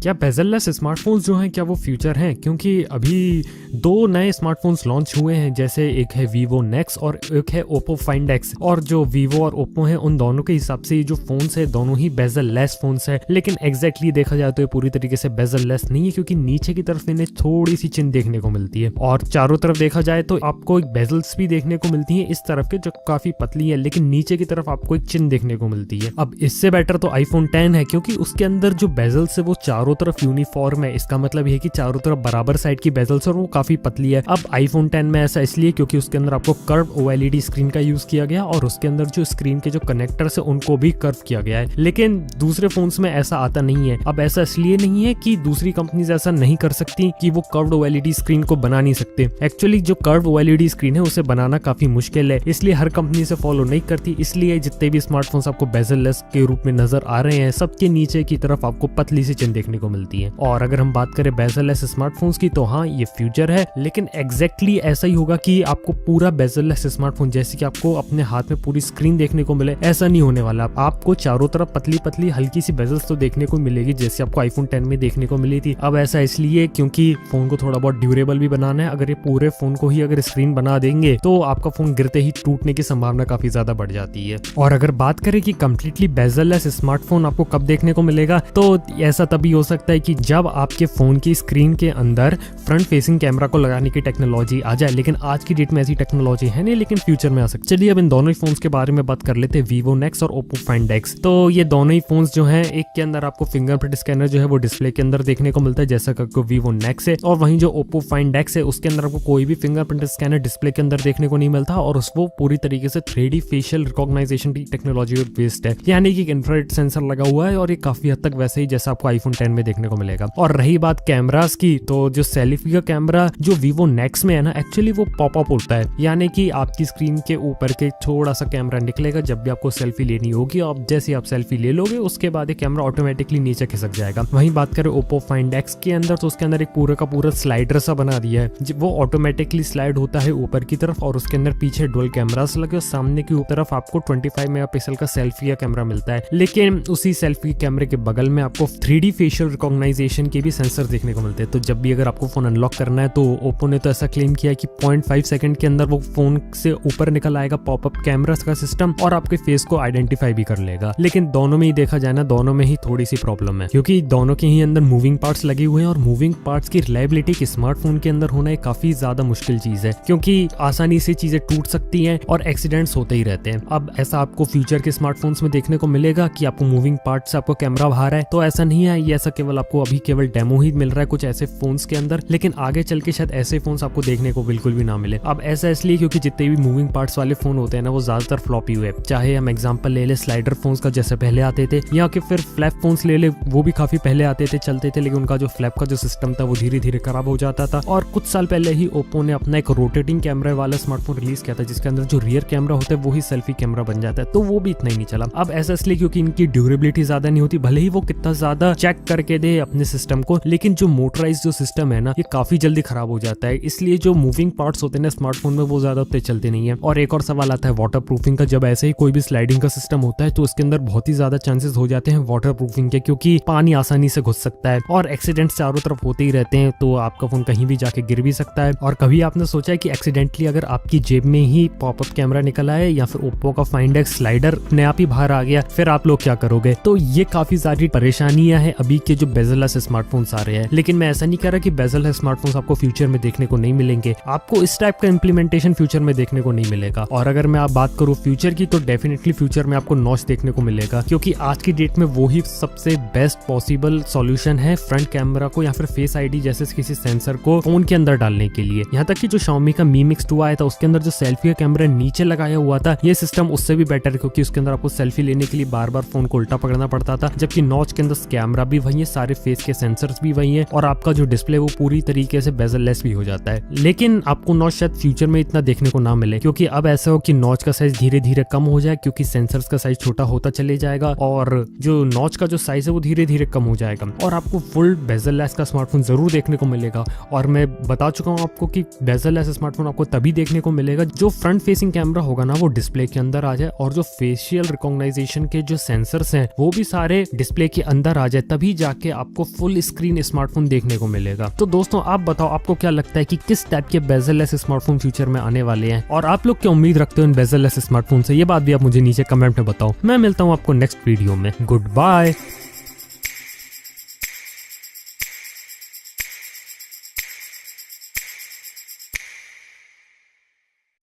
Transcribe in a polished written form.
क्या bezel-less smartphones जो हैं क्या वो फ्यूचर हैं? क्योंकि अभी 2 नए स्मार्टफोन्स लॉन्च हुए हैं, जैसे एक है Vivo NEX और एक है OPPO Find X। और जो Vivo और OPPO हैं उन दोनों के हिसाब से ये जो फोन्स है दोनों ही बेजल-लेस फोन्स है, लेकिन एग्जैक्टली देखा जाए तो ये पूरी तरीके से बेजल-लेस नहीं है, क्योंकि नीचे की तरफ इन्हें थोड़ी सी चिन्ह देखने को मिलती है और चारों तरफ देखा जाए तो आपको एक बेजल्स भी देखने को मिलती है इस तरफ के, जो काफी पतली है, लेकिन नीचे की तरफ आपको एक चिन्ह देखने को मिलती है। अब इससे बेटर तो iPhone 10 है, क्योंकि उसके अंदर जो बेजल्स है वो चारों तरफ यूनिफॉर्म है। इसका मतलब ये है कि चारों तरफ बराबर साइड की बेजल्स और वो काफी पतली है। अब iPhone 10 में ऐसा इसलिए क्योंकि उसके अंदर आपको कर्व OLED स्क्रीन का यूज किया गया और उसके अंदर जो स्क्रीन के जो कनेक्टर्स है उनको भी कर्व किया गया है, लेकिन दूसरे फोन्स में ऐसा आता नहीं है। अब ऐसा इसलिए नहीं है कि दूसरी कंपनीज ऐसा नहीं कर सकती कि वो कर्व्ड OLED स्क्रीन को बना नहीं सकते। एक्चुअली जो कर्व्ड OLED स्क्रीन है उसे बनाना काफी मुश्किल है, इसलिए हर कंपनी से फॉलो नहीं करती। इसलिए जितने भी स्मार्टफोन्स आपको बेजल-लेस के रूप में नजर आ रहे हैं, सबके नीचे की तरफ आपको पतली सी चिन्ह देखने को मिलती है। और अगर हम बात करें बेजल-लेस स्मार्टफोन्स की, तो हाँ ये फ्यूचर है, लेकिन एग्जैक्टली ऐसा ही होगा कि आपको पूरा बेजल-लेस स्मार्टफोन जैसे कि आपको अपने हाथ में पूरी स्क्रीन देखने को मिले, ऐसा नहीं होने वाला। आपको चारों तरफ पतली पतली हल्की सी बेजल्स तो देखने को मिलेगी, जैसे आपको iPhone 10 में देखने को मिली थी। अब ऐसा इसलिए क्योंकि फोन को थोड़ा बहुत ड्यूरेबल भी बनाना है। अगर ये पूरे फोन को ही अगर स्क्रीन बना देंगे तो आपका फोन गिरते ही टूटने की संभावना काफी ज्यादा बढ़ जाती है। और अगर बात करें कि कंप्लीटली बेजल-लेस स्मार्टफोन आपको कब देखने को मिलेगा, तो ऐसा तभी हो सकता है कि जब आपके फोन की स्क्रीन के अंदर फ्रंट फेसिंग कैमरा को लगाने की टेक्नोलॉजी आ जाए। लेकिन आज की डेट में ऐसी टेक्नोलॉजी है नहीं, लेकिन फ्यूचर में आ सकती है। चलिए अब इन दोनों ही फोन्स के बारे में बात कर लेते हैं, Vivo NEX और OPPO Find X। तो ये दोनों ही फोन्स जो हैं, एक के अंदर आपको फिंगरप्रिंट स्कैनर जो है वो डिस्प्ले के अंदर देखने को मिलता है, जैसा कि Vivo NEX है, और वहीं जो OPPO Find X है उसके अंदर आपको कोई भी फिंगरप्रिंट स्कैनर डिस्प्ले के अंदर देखने को नहीं मिलता और वो पूरी तरीके से 3D फेशियल रिकॉग्नाइजेशन की टेक्नोलॉजी पर बेस्ड है, यानी कि इंफ्रारेड सेंसर लगा हुआ है और ये काफी हद तक वैसे ही जैसा आपको iPhone 10 में देखने को मिलेगा। और रही बात कैमरास की, तो जो सेल्फी का कैमरा जो Vivo NEX में है ना, एक्चुअली वो पॉपअप होता है, यानी कि आपकी स्क्रीन के ऊपर के थोड़ा सा कैमरा निकलेगा जब भी आपको सेल्फी लेनी होगी, और जैसे आप सेल्फी ले लोगे उसके बाद ये कैमरा ऑटोमेटिकली नीचे खिसक जाएगा। वहीं बात करें OPPO Find X के अंदर, तो उसके अंदर एक पूरा का पूरा स्लाइडर सा बना दिया है, वो ऑटोमेटिकली स्लाइड होता है ऊपर की तरफ और उसके अंदर पीछे डुअल कैमरास लगे और सामने की तरफ आपको 25 मेगापिक्सल का सेल्फी का कैमरा मिलता है। लेकिन उसी सेल्फी कैमरे के बगल में आपको 3D फेशियल रिकॉग्नाइजेशन के भी सेंसर देखने को मिलते हैं। तो जब भी अगर आपको फोन अनलॉक करना है, तो ओप्पो ने तो ऐसा क्लेम किया कि 0.5 सेकंड के अंदर वो फोन से ऊपर निकल आएगा पॉपअप कैमरा का सिस्टम और आपके फेस को आइडेंटिफाई भी कर लेगा। लेकिन दोनों में ही देखा जाए ना, दोनों में ही थोड़ी सी प्रॉब्लम है, क्योंकि दोनों के ही अंदर मूविंग पार्ट्स लगे हुए हैं और मूविंग पार्ट्स की रिलायबिलिटी एक स्मार्टफोन के अंदर होना एक काफी ज्यादा मुश्किल चीज है, क्योंकि आसानी से चीजें टूट सकती हैं और एक्सीडेंट्स होते ही रहते हैं। अब ऐसा आपको फ्यूचर के स्मार्टफोन्स में देखने को मिलेगा कि आपको मूविंग पार्ट से आपको कैमरा बाहर है, तो ऐसा नहीं है। ये ऐसा केवल आपको अभी केवल डेमो ही मिल रहा है कुछ ऐसे फोन्स के अंदर, लेकिन आगे चल के शायद ऐसे फोन्स आपको देखने को बिल्कुल भी ना मिले। अब ऐसा इसलिए क्योंकि जितने भी मूविंग पार्ट्स वाले फोन होते हैं ना, वो ज्यादातर फ्लॉपी हुए, चाहे हम एग्जांपल ले ले स्लाइडर फोन्स का जैसे पहले आते थे, या कि फिर फ्लैप फोन्स ले ले, वो भी काफी पहले आते थे, चलते थे, लेकिन उनका जो फ्लैप का जो सिस्टम था वो धीरे धीरे खराब हो जाता था। और कुछ साल पहले ही ओप्पो ने अपना एक रोटेटिंग कैमरा वाला स्मार्टफोन रिलीज किया था, जिसके अंदर जो रियर कैमरा होता है वो ही सेल्फी कैमरा बन जाता है, तो वो भी इतना ही नहीं चला। अब ऐसा इसलिए क्योंकि इनकी ड्यूरेबिलिटी ज्यादा नहीं होती, भले ही वो कितना ज्यादा चेक करके दे अपने सिस्टम को, लेकिन जो मोटराइज जो सिस्टम है ना, ये काफी जल्दी खराब हो जाता है। इसलिए जो मूविंग पार्ट्स होते हैं ना स्मार्टफोन में, वो ज्यादा उतने चलते नहीं है। और एक और सवाल आता है वाटर प्रूफिंग का। जब ऐसे ही कोई भी स्लाइडिंग का सिस्टम होता है तो उसके अंदर बहुत ही ज्यादा चांसेस हो जाते हैं वाटर प्रूफिंग के, क्योंकि पानी आसानी से घुस सकता है और एक्सीडेंट्स चारों तरफ होते ही रहते हैं, तो आपका फोन कहीं भी जाके गिर भी सकता है। और कभी आपने सोचा है कि एक्सीडेंटली अगर आपकी जेब में ही पॉपअप कैमरा निकल आए या फिर ओप्पो का फाइंड एक्स स्लाइडर अपने आप ही बाहर आ गया, फिर आप लोग क्या करोगे? तो ये काफी सारी परेशानियां हैं अभी के जो बेजल-लेस स्मार्टफोन्स आ रहे हैं। लेकिन मैं ऐसा नहीं कह रहा कि बेजल-लेस स्मार्टफोन्स आपको फ्यूचर में देखने को नहीं मिलेंगे, आपको इस टाइप का इंप्लीमेंटेशन फ्यूचर में देखने को नहीं मिलेगा। और अगर मैं आप बात करूं फ्यूचर की, तो डेफिनेटली फ्यूचर में आपको नॉच देखने को मिलेगा, क्योंकि आज की डेट में वो ही सबसे बेस्ट पॉसिबल सॉल्यूशन है फ्रंट कैमरा को या फिर फेस आईडी जैसे किसी सेंसर को फोन के अंदर डालने के लिए। यहाँ तक कि जो Xiaomi का Mi Mix 2 आया था, उसके अंदर जो सेल्फी का कैमरा नीचे लगाया हुआ था, ये सिस्टम उससे भी बेटर है, क्योंकि उसके अंदर आपको सेल्फी लेने के लिए बार बार फोन को उल्टा पकड़ना पड़ता था, जबकि नॉच के अंदर कैमरा भी वही है, सारे फेस के सेंसर्स भी वही है और आपका जो डिस्प्ले वो पूरी तरीके से बेजल-लेस भी हो जाता है। लेकिन आपको नॉच शायद फ्यूचर में इतना देखने को ना मिले, क्योंकि अब ऐसा हो कि नॉच का साइज धीरे धीरे कम हो जाए, क्योंकि सेंसर्स का साइज छोटा होता चले जाएगा और जो नॉच का जो साइज है वो धीरे धीरे कम हो जाएगा और आपको फुल बेजल-लेस का स्मार्टफोन जरूर देखने को मिलेगा। और मैं बता चुका हूँ आपको कि बेजल-लेस स्मार्टफोन आपको तभी देखने को मिलेगा जो फ्रंट फेसिंग कैमरा होगा ना, वो डिस्प्ले के अंदर आ जाए और जो फेशियल रिकॉग्नाइजेशन के जो सेंसर्स हैं वो भी सारे डिस्प्ले के अंदर आ जाए, तभी जाके आपको फुल स्क्रीन स्मार्टफोन देखने को मिलेगा। तो दोस्तों आप बताओ आपको क्या लगता है कि किस टाइप के बेजल-लेस स्मार्टफोन फ्यूचर में आने वाले हैं, और आप लोग क्या उम्मीद रखते हो इन बेजल-लेस स्मार्टफोन से? ये बात भी आप मुझे नीचे कमेंट में बताओ। मैं मिलता हूँ आपको नेक्स्ट वीडियो में। Good bye.